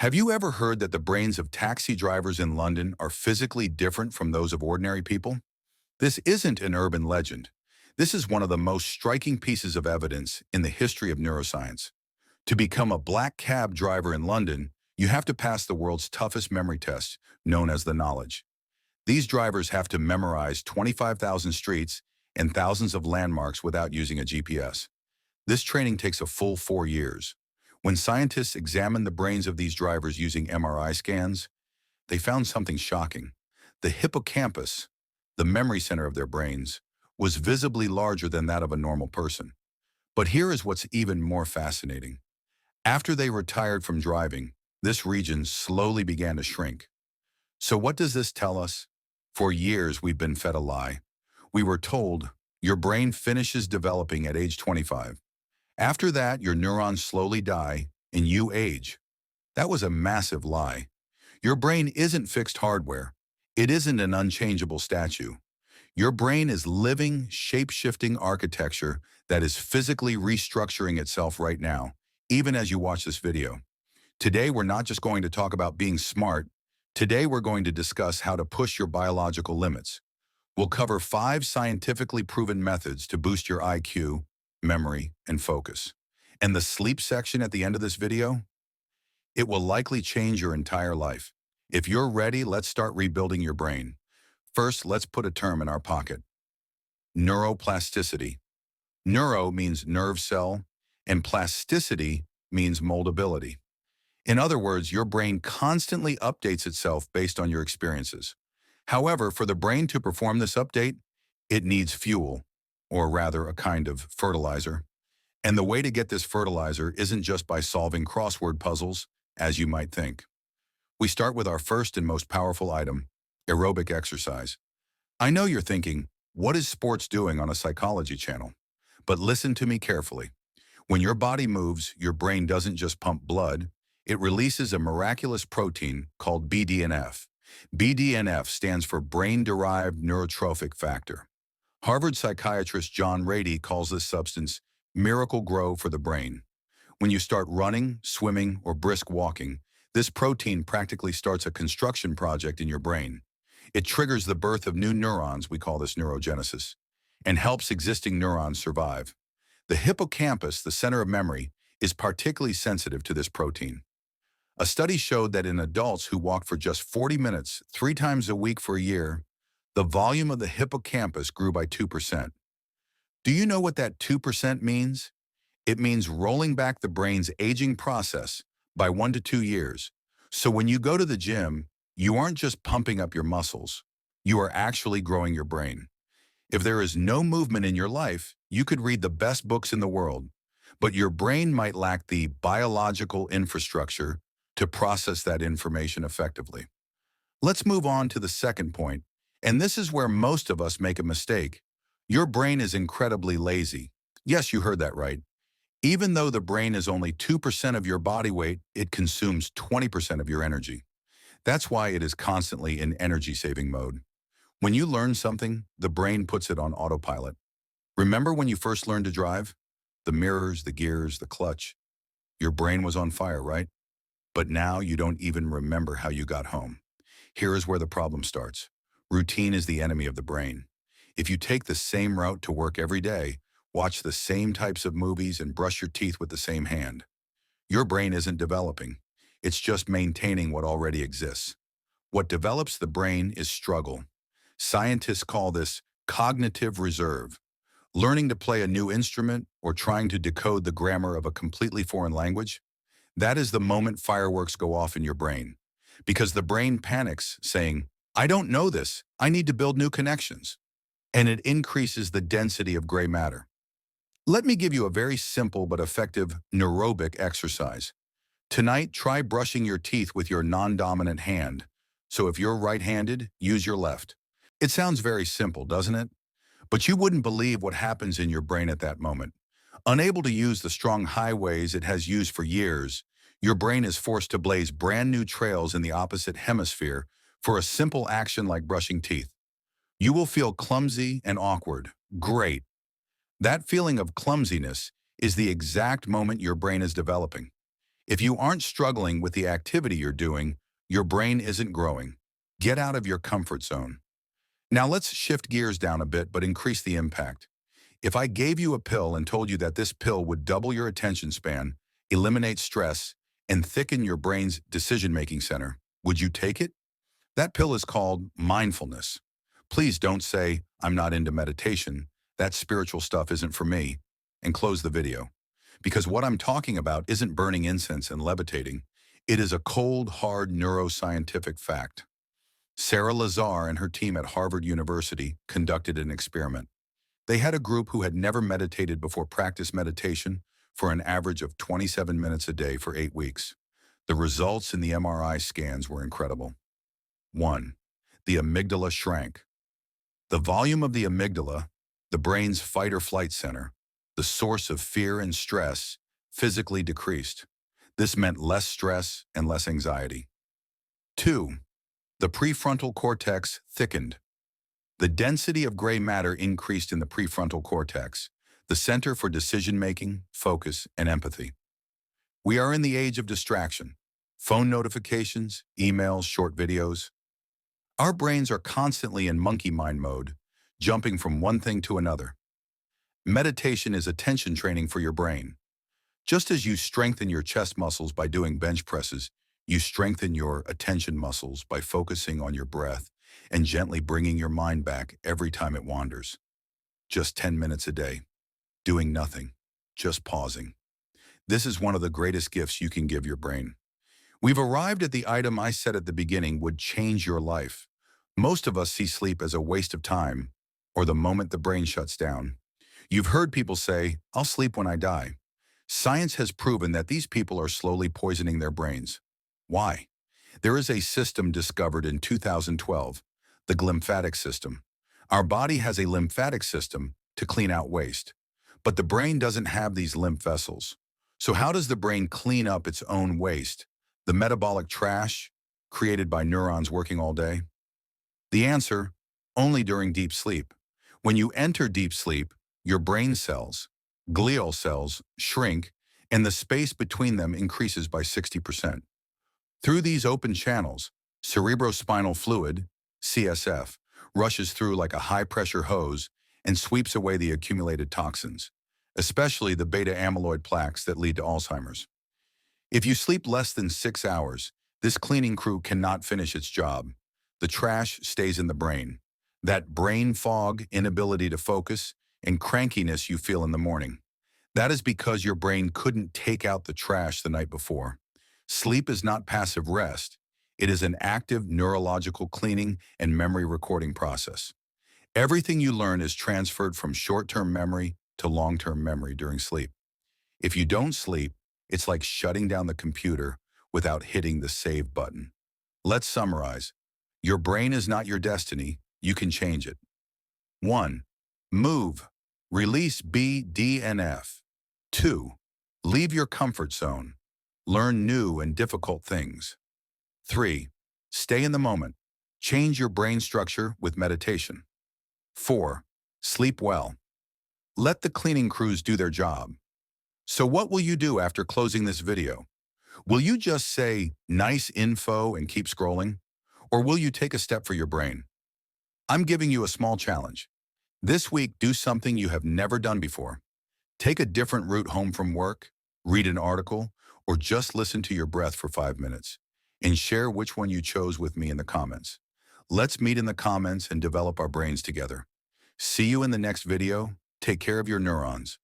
Have you ever heard that the brains of taxi drivers in London are physically different from those of ordinary people? This isn't an urban legend. This is one of the most striking pieces of evidence in the history of neuroscience. To become a black cab driver in London, you have to pass the world's toughest memory test, known as the knowledge. These drivers have to memorize 25,000 streets and thousands of landmarks without using a GPS. This training takes a full 4 years. When scientists examined the brains of these drivers using MRI scans, they found something shocking. The hippocampus, the memory center of their brains, was visibly larger than that of a normal person. But here is what's even more fascinating. After they retired from driving, this region slowly began to shrink. So what does this tell us? For years, we've been fed a lie. We were told, your brain finishes developing at age 25. After that, your neurons slowly die and you age. That was a massive lie. Your brain isn't fixed hardware. It isn't an unchangeable statue. Your brain is living, shape-shifting architecture that is physically restructuring itself right now, even as you watch this video. Today, we're not just going to talk about being smart. Today, we're going to discuss how to push your biological limits. We'll cover 5 scientifically proven methods to boost your IQ, memory, and focus. And the sleep section at the end of this video? It will likely change your entire life. If you're ready, let's start rebuilding your brain. First, let's put a term in our pocket. Neuroplasticity. Neuro means nerve cell, and plasticity means moldability. In other words, your brain constantly updates itself based on your experiences. However, for the brain to perform this update, it needs fuel, or rather a kind of fertilizer. And the way to get this fertilizer isn't just by solving crossword puzzles, as you might think. We start with our first and most powerful item, aerobic exercise. I know you're thinking, what is sports doing on a psychology channel? But listen to me carefully. When your body moves, your brain doesn't just pump blood, it releases a miraculous protein called BDNF. BDNF stands for brain-derived neurotrophic factor. Harvard psychiatrist John Ratey calls this substance miracle grow for the brain. When you start running, swimming, or brisk walking, this protein practically starts a construction project in your brain. It triggers the birth of new neurons, we call this neurogenesis, and helps existing neurons survive. The hippocampus, the center of memory, is particularly sensitive to this protein. A study showed that in adults who walked for just 40 minutes, 3 times a week for a year, the volume of the hippocampus grew by 2%. Do you know what that 2% means? It means rolling back the brain's aging process by 1 to 2 years. So when you go to the gym, you aren't just pumping up your muscles, you are actually growing your brain. If there is no movement in your life, you could read the best books in the world, but your brain might lack the biological infrastructure to process that information effectively. Let's move on to the second point, and this is where most of us make a mistake. Your brain is incredibly lazy. Yes, you heard that right. Even though the brain is only 2% of your body weight, it consumes 20% of your energy. That's why it is constantly in energy-saving mode. When you learn something, the brain puts it on autopilot. Remember when you first learned to drive? The mirrors, the gears, the clutch. Your brain was on fire, right? But now you don't even remember how you got home. Here is where the problem starts. Routine is the enemy of the brain. If you take the same route to work every day, watch the same types of movies, and brush your teeth with the same hand, your brain isn't developing. It's just maintaining what already exists. What develops the brain is struggle. Scientists call this cognitive reserve. Learning to play a new instrument or trying to decode the grammar of a completely foreign language, that is the moment fireworks go off in your brain. Because the brain panics, saying, I don't know this, I need to build new connections. And it increases the density of gray matter. Let me give you a very simple but effective neurobic exercise. Tonight, try brushing your teeth with your non-dominant hand. So if you're right-handed, use your left. It sounds very simple, doesn't it? But you wouldn't believe what happens in your brain at that moment. Unable to use the strong highways it has used for years, your brain is forced to blaze brand new trails in the opposite hemisphere for a simple action like brushing teeth. You will feel clumsy and awkward. Great. That feeling of clumsiness is the exact moment your brain is developing. If you aren't struggling with the activity you're doing, your brain isn't growing. Get out of your comfort zone. Now let's shift gears down a bit but increase the impact. If I gave you a pill and told you that this pill would double your attention span, eliminate stress, and thicken your brain's decision-making center, would you take it? That pill is called mindfulness. Please don't say, I'm not into meditation, that spiritual stuff isn't for me, and close the video. Because what I'm talking about isn't burning incense and levitating. It is a cold, hard neuroscientific fact. Sarah Lazar and her team at Harvard University conducted an experiment. They had a group who had never meditated before practice meditation for an average of 27 minutes a day for 8 weeks. The results in the MRI scans were incredible. 1. The amygdala shrank. The volume of the amygdala, the brain's fight or flight center, the source of fear and stress, physically decreased. This meant less stress and less anxiety. 2. The prefrontal cortex thickened. The density of gray matter increased in the prefrontal cortex, the center for decision-making, focus, and empathy. We are in the age of distraction. Phone notifications, emails, short videos. Our brains are constantly in monkey mind mode, jumping from one thing to another. Meditation is attention training for your brain. Just as you strengthen your chest muscles by doing bench presses, you strengthen your attention muscles by focusing on your breath and gently bringing your mind back every time it wanders. Just 10 minutes a day, doing nothing, just pausing. This is one of the greatest gifts you can give your brain. We've arrived at the item I said at the beginning would change your life. Most of us see sleep as a waste of time or the moment the brain shuts down. You've heard people say, I'll sleep when I die. Science has proven that these people are slowly poisoning their brains. Why? There is a system discovered in 2012, the glymphatic system. Our body has a lymphatic system to clean out waste, but the brain doesn't have these lymph vessels. So how does the brain clean up its own waste, the metabolic trash created by neurons working all day? The answer, only during deep sleep. When you enter deep sleep, your brain cells, glial cells, shrink, and the space between them increases by 60%. Through these open channels, cerebrospinal fluid, CSF, rushes through like a high-pressure hose and sweeps away the accumulated toxins, especially the beta-amyloid plaques that lead to Alzheimer's. If you sleep less than 6 hours, this cleaning crew cannot finish its job. The trash stays in the brain. That brain fog, inability to focus, and crankiness you feel in the morning. That is because your brain couldn't take out the trash the night before. Sleep is not passive rest. It is an active neurological cleaning and memory recording process. Everything you learn is transferred from short-term memory to long-term memory during sleep. If you don't sleep, it's like shutting down the computer without hitting the save button. Let's summarize. Your brain is not your destiny. You can change it. 1. Move. Release BDNF. 2. Leave your comfort zone. Learn new and difficult things. 3. Stay in the moment. Change your brain structure with meditation. 4. Sleep well. Let the cleaning crews do their job. So what will you do after closing this video? Will you just say, nice info and keep scrolling? Or will you take a step for your brain? I'm giving you a small challenge. This week, do something you have never done before. Take a different route home from work, read an article, or just listen to your breath for 5 minutes, and share which one you chose with me in the comments. Let's meet in the comments and develop our brains together. See you in the next video. Take care of your neurons.